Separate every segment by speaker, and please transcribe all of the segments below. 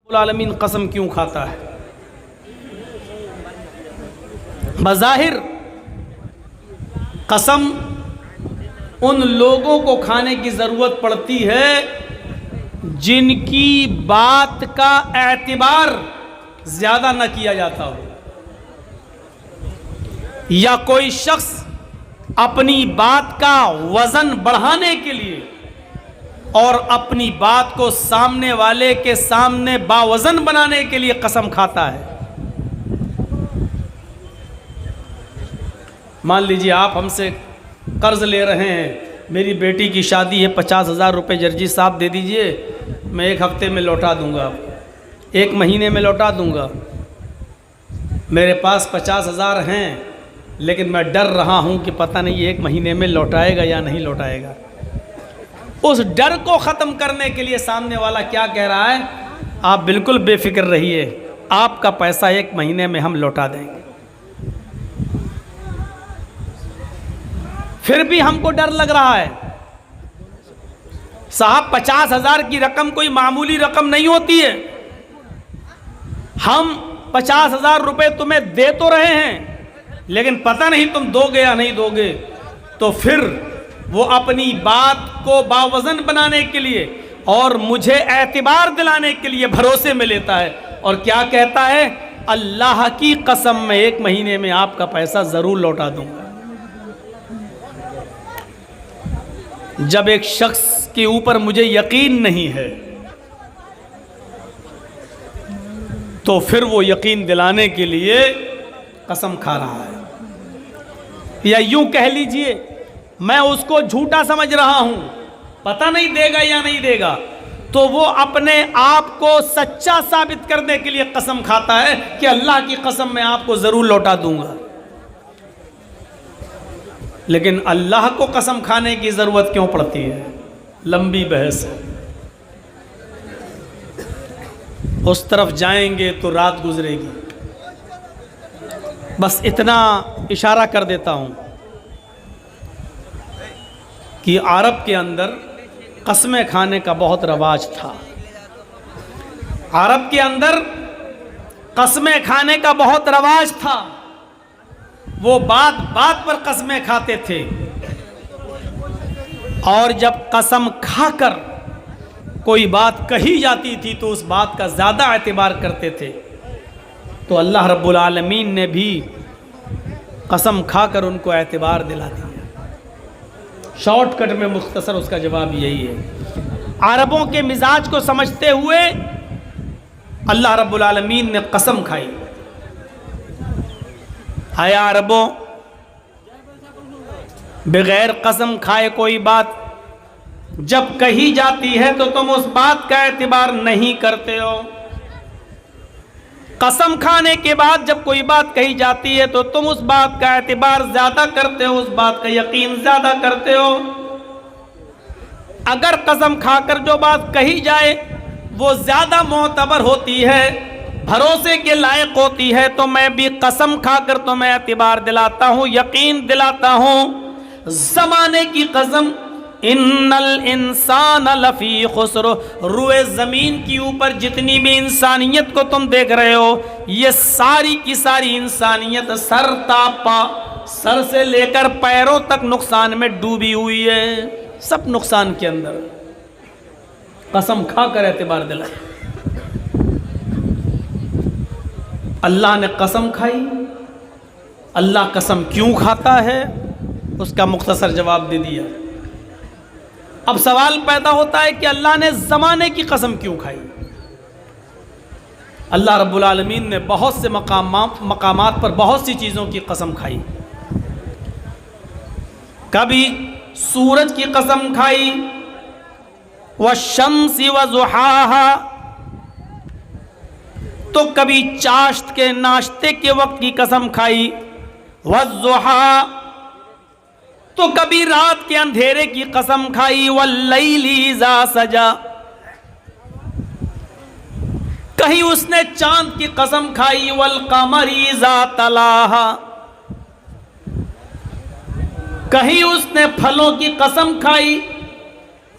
Speaker 1: आलमीन कसम क्यों खाता है? बज़ाहिर कसम उन लोगों को खाने की ज़रूरत पड़ती है जिनकी बात का एतबार ज़्यादा न किया जाता हो, या कोई शख्स अपनी बात का वज़न बढ़ाने के लिए और अपनी बात को सामने वाले के सामने बावज़न बनाने के लिए कसम खाता है। मान लीजिए आप हमसे कर्ज ले रहे हैं, मेरी बेटी की शादी है, 50,000 रुपये जर्जी साहब दे दीजिए, मैं 1 हफ्ते में लौटा दूंगा आपको, 1 महीने में लौटा दूंगा। मेरे पास 50,000 हैं, लेकिन मैं डर रहा हूं कि पता नहीं 1 महीने में लौटाएगा या नहीं लौटाएगा। उस डर को ख़त्म करने के लिए सामने वाला क्या कह रहा है? आप बिल्कुल बेफिक्र रहिए, आपका पैसा 1 महीने में हम लौटा देंगे। फिर भी हमको डर लग रहा है। साहब 50,000 की रकम कोई मामूली रकम नहीं होती है। हम 50,000 रुपये तुम्हें दे तो रहे हैं, लेकिन पता नहीं तुम दोगे या नहीं दोगे। तो फिर वो अपनी बात को बावज़न बनाने के लिए और मुझे एतबार दिलाने के लिए भरोसे में लेता है और क्या कहता है? अल्लाह की कसम मैं 1 महीने में आपका पैसा ज़रूर लौटा दूंगा। जब एक शख्स के ऊपर मुझे यकीन नहीं है तो फिर वो यकीन दिलाने के लिए कसम खा रहा है, या यूं कह लीजिए मैं उसको झूठा समझ रहा हूं, पता नहीं देगा या नहीं देगा, तो वो अपने आप को सच्चा साबित करने के लिए कसम खाता है कि अल्लाह की कसम मैं आपको ज़रूर लौटा दूंगा। लेकिन अल्लाह को कसम खाने की ज़रूरत क्यों पड़ती है? लंबी बहस है, उस तरफ जाएंगे तो रात गुजरेगी। बस इतना इशारा कर देता हूं कि अरब के अंदर कसमें खाने का बहुत रवाज था। अरब के अंदर कसमें खाने का बहुत रवाज था। वो बात बात पर कसमें खाते थे, और जब कसम खाकर कोई बात कही जाती थी तो उस बात का ज़्यादा एतबार करते थे। तो अल्लाह रब्बुल आलमीन ने भी कसम खाकर उनको एतबार दिला दिया। शॉर्टकट में मुख्तसर उसका जवाब यही है। अरबों के मिजाज को समझते हुए अल्लाह रब्बुल आलमीन ने कसम खाई। आया अरबों, बगैर कसम खाए कोई बात जब कही जाती है तो तुम उस बात का एतबार नहीं करते हो। कसम खाने के बाद जब कोई बात कही जाती है तो तुम उस बात का एतबार ज़्यादा करते हो, उस बात का यकीन ज़्यादा करते हो। अगर कसम खाकर जो बात कही जाए वो ज़्यादा मोतबर होती है, भरोसे के लायक होती है, तो मैं भी कसम खाकर तुम्हें एतबार दिलाता हूँ, यकीन दिलाता हूँ। ज़माने की कसम, इन्नल इंसान लफी खुस्र, रुए ज़मीन के ऊपर जितनी भी इंसानियत को तुम देख रहे हो, ये सारी की सारी इंसानियत सर तापा, सर से लेकर पैरों तक नुकसान में डूबी हुई है। सब नुकसान के अंदर। कसम खाकर एतबार दिलाया। अल्लाह ने कसम खाई। अल्लाह कसम क्यों खाता है उसका मुख्तसर जवाब दे दिया। अब सवाल पैदा होता है कि अल्लाह ने ज़माने की कसम क्यों खाई? अल्लाह रब्बुल आलमीन ने बहुत से मकामात पर बहुत सी चीज़ों की कसम खाई। कभी सूरज की कसम खाई, वश्शम्सी वज़ुहाहा, तो कभी चाश्त के नाश्ते के वक्त की कसम खाई, वज़्ज़ुहा, तो कभी रात के अंधेरे की कसम खाई, वल्लैली इज़ा सजा, कहीं उसने चांद की कसम खाई, वल्क़मरी इज़ा तलाहा, कहीं उसने फलों की कसम खाई,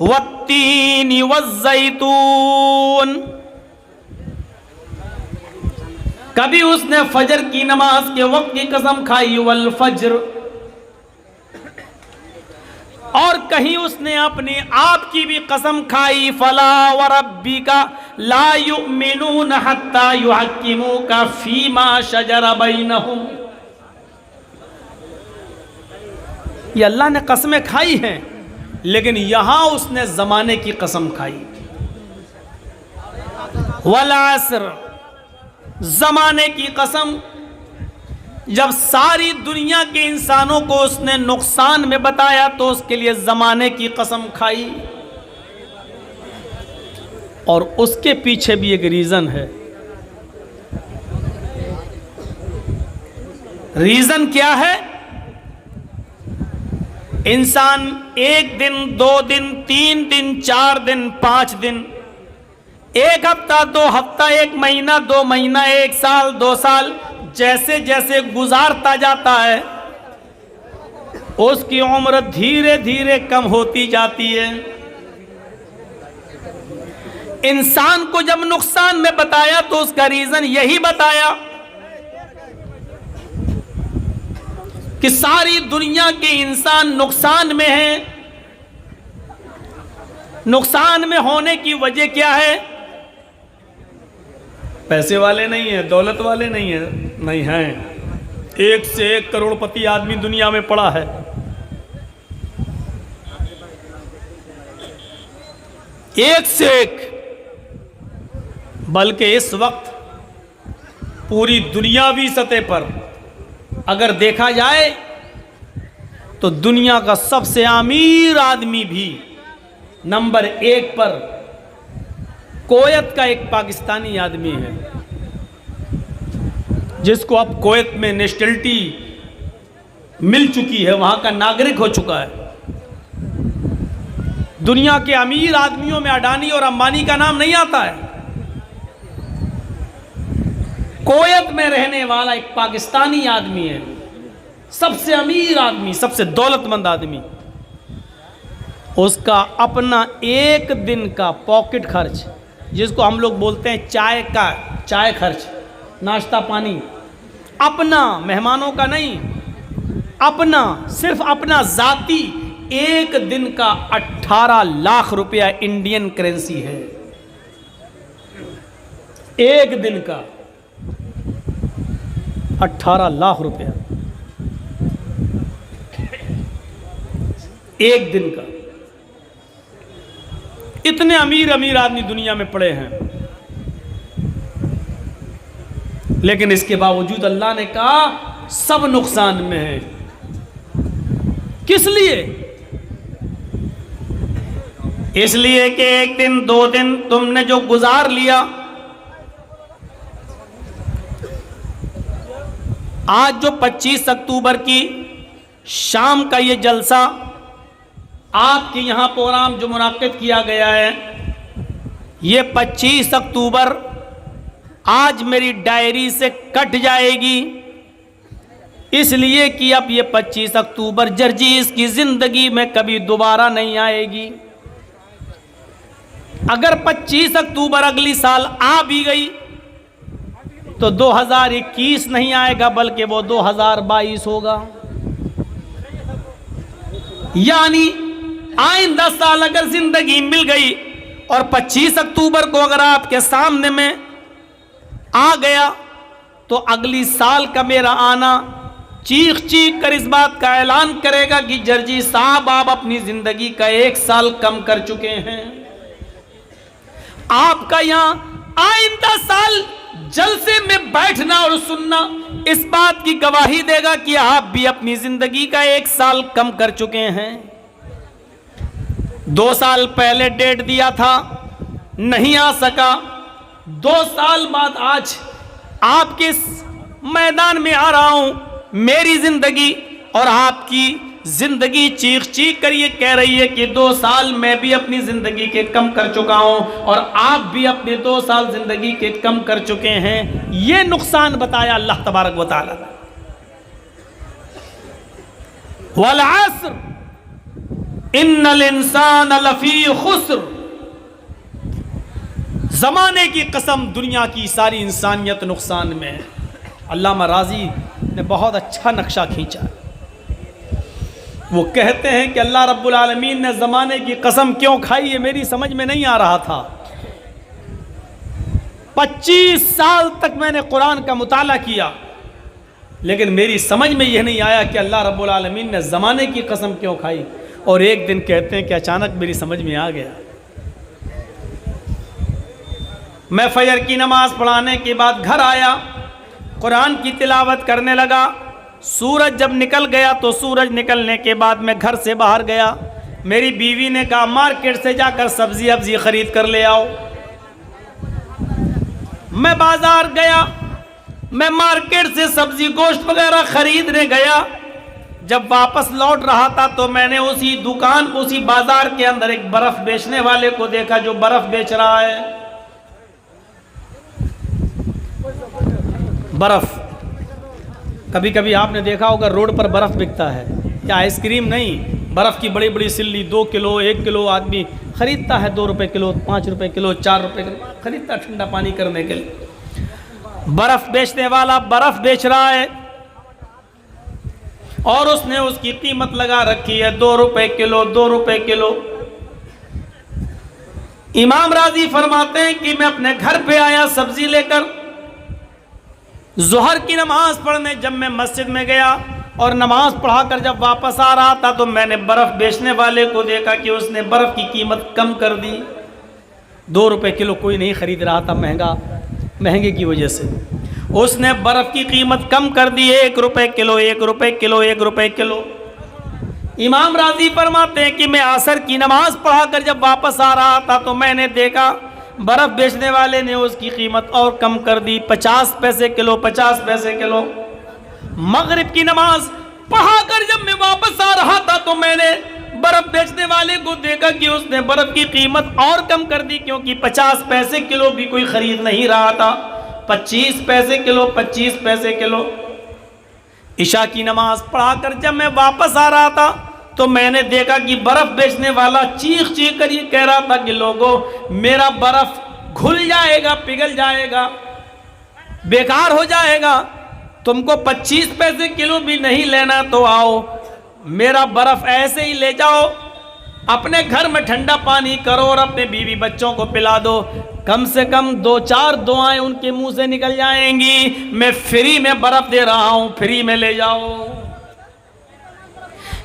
Speaker 1: वत्तीनी वज़्ज़ैतून, कभी उसने फजर की नमाज के वक्त की कसम खाई, वल फज्र, और कहीं उसने अपने आप की भी कसम खाई, फला व रब्बिका ला युमिनून हत्ता युहक्किमूका फीमा शजर बैनहुम। ये अल्लाह ने कसमें खाई हैं, लेकिन यहां उसने जमाने की कसम खाई। वल अस्र, जमाने की कसम। जब सारी दुनिया के इंसानों को उसने नुकसान में बताया तो उसके लिए जमाने की कसम खाई। और उसके पीछे भी एक रीजन है। रीजन क्या है? इंसान एक दिन, 2 दिन, 3 दिन, 4 दिन, 5 दिन, 1 हफ्ता, 2 हफ्ता, 1 महीना, 2 महीना, 1 साल, 2 साल, जैसे जैसे गुजारता जाता है उसकी उम्र धीरे धीरे कम होती जाती है। इंसान को जब नुकसान में बताया तो उसका रीजन यही बताया कि सारी दुनिया के इंसान नुकसान में हैं। नुकसान में होने की वजह क्या है? पैसे वाले नहीं है, दौलत वाले नहीं है, नहीं हैं। 1 से 1 करोड़पति आदमी दुनिया में पड़ा है। एक से एक, बल्कि इस वक्त पूरी दुनियावी सतह पर अगर देखा जाए तो दुनिया का सबसे अमीर आदमी भी नंबर 1 पर कुवैत का एक पाकिस्तानी आदमी है, जिसको अब कुवैत में नेशनलिटी मिल चुकी है, वहां का नागरिक हो चुका है। दुनिया के अमीर आदमियों में अडानी और अंबानी का नाम नहीं आता है। कुवैत में रहने वाला एक पाकिस्तानी आदमी है, सबसे अमीर आदमी, सबसे दौलतमंद आदमी। उसका अपना 1 दिन का पॉकेट खर्च, जिसको हम लोग बोलते हैं चाय खर्च, नाश्ता पानी, अपना, मेहमानों का नहीं, अपना, सिर्फ अपना जाती 1 दिन का 18 लाख रुपया इंडियन करेंसी है। 1 दिन का 18 लाख रुपया, 1 दिन का। इतने अमीर अमीर आदमी दुनिया में पड़े हैं, लेकिन इसके बावजूद अल्लाह ने कहा सब नुकसान में है। किस लिए? इसलिए कि 1 दिन, 2 दिन तुमने जो गुजार लिया, आज जो 25 अक्टूबर की शाम का ये जलसा आपके यहाँ प्रोग्राम जो मुनाकिद किया गया है, ये 25 अक्टूबर आज मेरी डायरी से कट जाएगी, इसलिए कि अब ये 25 अक्टूबर जर्जीस की ज़िंदगी में कभी दोबारा नहीं आएगी। अगर 25 अक्टूबर अगली साल आ भी गई तो 2021 नहीं आएगा, बल्कि वो 2022 होगा। यानी आइंदा साल अगर जिंदगी मिल गई और 25 अक्टूबर को अगर आपके सामने में आ गया तो अगली साल का मेरा आना चीख चीख कर इस बात का ऐलान करेगा कि जर्जी साहब आप अपनी जिंदगी का 1 साल कम कर चुके हैं। आपका यहां आइंदा साल जलसे में बैठना और सुनना इस बात की गवाही देगा कि आप भी अपनी जिंदगी का 1 साल कम कर चुके हैं। 2 साल पहले डेट दिया था, नहीं आ सका। 2 साल बाद आज आपके मैदान में आ रहा हूं। मेरी जिंदगी और आपकी जिंदगी चीख चीख कर ये कह रही है कि 2 साल मैं भी अपनी जिंदगी के कम कर चुका हूं और आप भी अपने 2 साल जिंदगी के कम कर चुके हैं। ये नुकसान बताया अल्लाह तबारक व तआला ने। वल अस्र इन्नल इंसान लफी खुस्र, ज़माने की कसम, दुनिया की सारी इंसानियत नुकसान में है। अल्लामा राज़ी ने बहुत अच्छा नक्शा खींचा। वो कहते हैं कि अल्लाह रब्बुल आलमीन ने ज़माने की कसम क्यों खाई, ये मेरी समझ में नहीं आ रहा था। 25 साल तक मैंने कुरान का मुताला किया, लेकिन मेरी समझ में यह नहीं आया कि अल्लाह रब्बुल आलमीन ने ज़माने की कसम क्यों खाई। और एक दिन कहते हैं कि अचानक मेरी समझ में आ गया। मैं फजर की नमाज पढ़ाने के बाद घर आया, कुरान की तिलावत करने लगा। सूरज जब निकल गया तो सूरज निकलने के बाद मैं घर से बाहर गया। मेरी बीवी ने कहा मार्केट से जाकर सब्जी अब्जी खरीद कर ले आओ। मैं बाजार गया, मैं मार्केट से सब्जी गोश्त वगैरह खरीदने गया। जब वापस लौट रहा था तो मैंने उसी दुकान, उसी बाजार के अंदर एक बर्फ बेचने वाले को देखा जो बर्फ बेच रहा है। बर्फ, कभी कभी आपने देखा होगा रोड पर बर्फ बिकता है, या आइसक्रीम नहीं, बर्फ की बड़ी बड़ी सिल्ली 2 किलो 1 किलो आदमी खरीदता है। 2 रुपए किलो, 5 रुपए किलो, 4 रुपए किलो खरीदता ठंडा पानी करने के लिए। बर्फ बेचने वाला बर्फ बेच रहा है और उसने उसकी कीमत लगा रखी है 2 रुपए किलो, 2 रुपए किलो। इमाम राजी फरमाते हैं कि मैं अपने घर पे आया सब्जी लेकर। ज़ोहर की नमाज पढ़ने जब मैं मस्जिद में गया और नमाज पढ़ाकर जब वापस आ रहा था तो मैंने बर्फ़ बेचने वाले को देखा कि उसने बर्फ़ की कीमत कम कर दी। 2 रुपए किलो कोई नहीं ख़रीद रहा था, महंगे की वजह से उसने बर्फ़ की कीमत कम कर दी। 1 रुपए किलो, 1 रुपए किलो, 1 रुपए किलो। इमाम राजी फरमाते हैं कि मैं असर की नमाज पढ़ाकर जब वापस आ रहा था तो मैंने देखा बर्फ़ बेचने वाले ने उसकी कीमत और कम कर दी, 50 पैसे किलो, 50 पैसे किलो। मगरिब की नमाज पढ़ाकर जब मैं वापस आ रहा था तो मैंने बर्फ़ बेचने वाले को देखा कि उसने बर्फ़ की कीमत और कम कर दी, क्योंकि 50 पैसे किलो भी कोई ख़रीद नहीं रहा था। 25 पैसे किलो, 25 पैसे किलो। इशा की नमाज पढ़ाकर जब मैं वापस आ रहा था तो मैंने देखा कि बर्फ़ बेचने वाला चीख चीख कर ये कह रहा था कि लोगों, मेरा बर्फ़ घुल जाएगा, पिघल जाएगा, बेकार हो जाएगा। तुमको 25 पैसे किलो भी नहीं लेना तो आओ, मेरा बर्फ़ ऐसे ही ले जाओ, अपने घर में ठंडा पानी करो और अपने बीवी बच्चों को पिला दो। कम से कम 2-4 दुआएं उनके मुंह से निकल जाएंगी। मैं फ्री में बर्फ़ दे रहा हूं, फ्री में ले जाओ।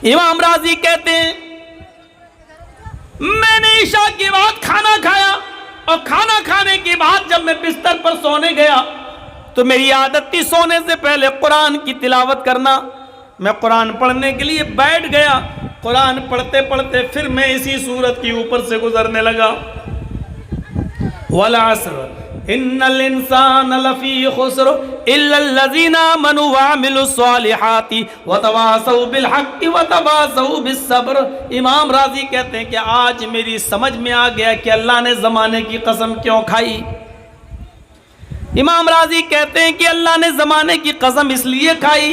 Speaker 1: इमाम राजी कहते हैं मैंने ईशा के बाद खाना खाया और खाना खाने के बाद जब मैं बिस्तर पर सोने गया तो मेरी आदत थी सोने से पहले कुरान की तिलावत करना। मैं कुरान पढ़ने के लिए बैठ गया। कुरान पढ़ते पढ़ते फिर मैं इसी सूरत के ऊपर से गुजरने लगा। वल अस्र इन्नल इंसान लफी खुस्र इल्लल्लज़ीना आमनू व अमिलुस्सालिहाति व तवासौ बिल हक़्क़ि व तवासौ बिस सब्र। इमाम राजी कहते हैं कि आज मेरी समझ में आ गया कि अल्लाह ने ज़माने की कसम क्यों खाई। इमाम राजी कहते हैं कि अल्लाह ने ज़माने की कसम इसलिए खाई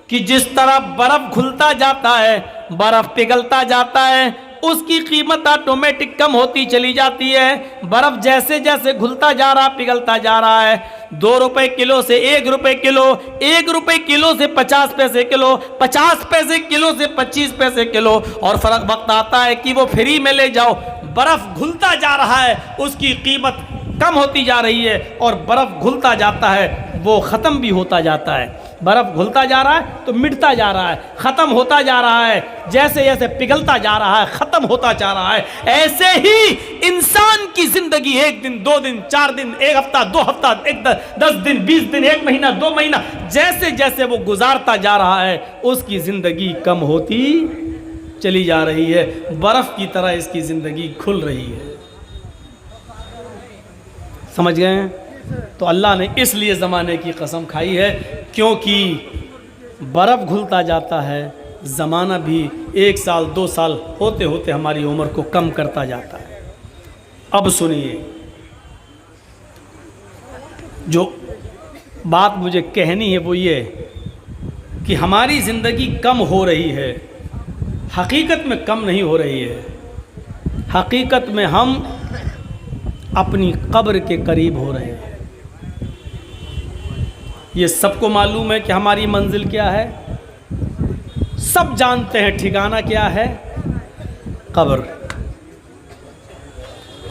Speaker 1: कि जिस तरह बर्फ़ घुलता जाता है, बर्फ़ पिघलता जाता है, उसकी कीमत ऑटोमेटिक कम होती चली जाती है। बर्फ़ जैसे जैसे घुलता जा रहा, पिघलता जा रहा है। 2 रुपए किलो से 1 रुपए किलो, 1 रुपए किलो से 50 पैसे किलो, 50 पैसे किलो से 25 पैसे किलो, और फर्क वक्त आता है कि वो फ्री में ले जाओ। बर्फ़ घुलता जा रहा है, उसकी कीमत कम होती जा रही है, और बर्फ़ घुलता जाता है, वो ख़त्म भी होता जाता है। बर्फ़ घुलता जा रहा है तो मिटता जा रहा है, ख़त्म होता जा रहा है। जैसे जैसे पिघलता जा रहा है, ख़त्म होता जा रहा है। ऐसे ही इंसान की ज़िंदगी 1 दिन, 2 दिन, 4 दिन, 1 हफ्ता, 2 हफ्ता, 10 दिन, 20 दिन, 1 महीना, 2 महीना, जैसे जैसे वो गुजारता जा रहा है उसकी ज़िंदगी कम होती चली जा रही है। बर्फ़ की तरह इसकी ज़िंदगी खुल रही है। समझ गए हैं? तो अल्लाह ने इसलिए ज़माने की कसम खाई है क्योंकि बर्फ़ घुलता जाता है, ज़माना भी 1 साल 2 साल होते होते हमारी उम्र को कम करता जाता है। अब सुनिए, जो बात मुझे कहनी है वो ये कि हमारी ज़िंदगी कम हो रही है। हकीकत में कम नहीं हो रही है। हकीकत में हम अपनी कब्र के करीब हो रहे हैं। ये सबको मालूम है कि हमारी मंजिल क्या है, सब जानते हैं ठिकाना क्या है, कब्र।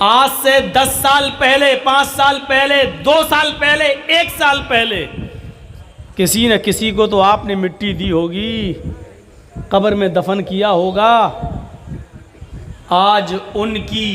Speaker 1: आज से 10 साल पहले, 5 साल पहले, 2 साल पहले, 1 साल पहले किसी न किसी को तो आपने मिट्टी दी होगी, कब्र में दफन किया होगा। आज उनकी